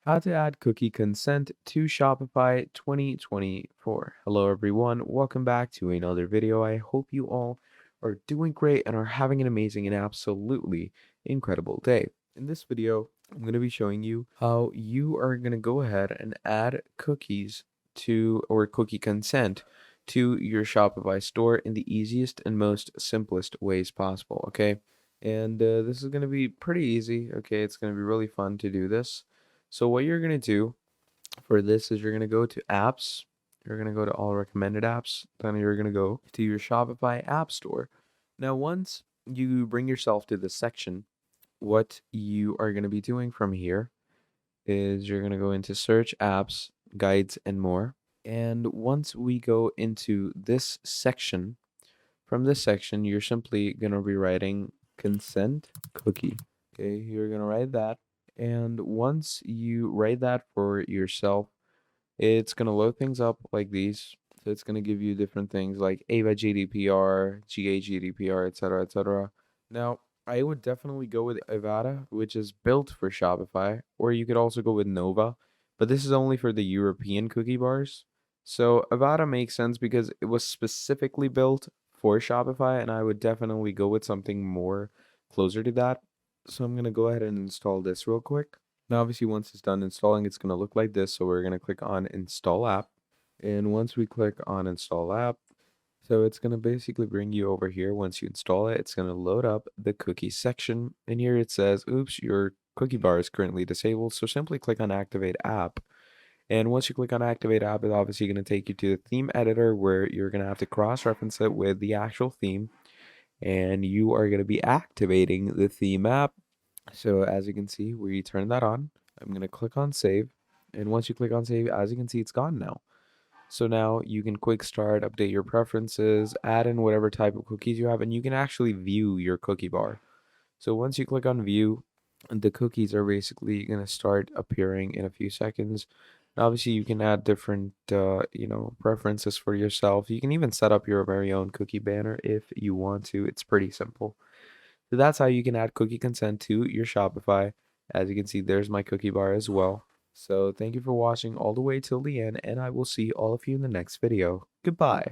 How to add cookie consent to Shopify 2024. Hello everyone, welcome back to another video. I hope you all are doing great and are having an amazing and absolutely incredible day. In this video, I'm going to be showing you how you are going to go ahead and add cookies to or cookie consent to your Shopify store in the easiest and most simplest ways possible, okay? And this is going to be pretty easy, okay? It's going to be really fun to do this. So what you're going to do for this is you're going to go to apps. You're going to go to all recommended apps. Then you're going to go to your Shopify app store. Now, once you bring yourself to this section, what you are going to be doing from here is you're going to go into search apps, guides, and more. And once we go into this section, from this section, you're simply going to be writing consent cookie. Okay, you're going to write that. And once you write that for yourself, it's going to load things up like these. So it's going to give you different things like AVA GDPR, GA GDPR, etc., etc. Now, I would definitely go with Avada, which is built for Shopify, or you could also go with Nova, but this is only for the European cookie bars. So Avada makes sense because it was specifically built for Shopify, and I would definitely go with something more closer to that. So I'm going to go ahead and install this real quick. Now, obviously, once it's done installing, it's going to look like this. So we're going to click on Install App. And once we click on Install App, so it's going to basically bring you over here. Once you install it, it's going to load up the cookie section. And here it says, oops, your cookie bar is currently disabled. So simply click on Activate App. And once you click on Activate App, it's obviously going to take you to the theme editor where you're going to have to cross-reference it with the actual theme. And you are going to be activating the theme app. So as you can see, we turn that on. I'm going to click on save. And once you click on save, as you can see, it's gone now. So now you can quick start, update your preferences, add in whatever type of cookies you have, and you can actually view your cookie bar. So once you click on view, the cookies are basically going to start appearing in a few seconds. And obviously, you can add different, preferences for yourself. You can even set up your very own cookie banner if you want to. It's pretty simple. So that's how you can add cookie consent to your Shopify. As you can see, there's my cookie bar as well. So thank you for watching all the way till the end, and I will see all of you in the next video. Goodbye.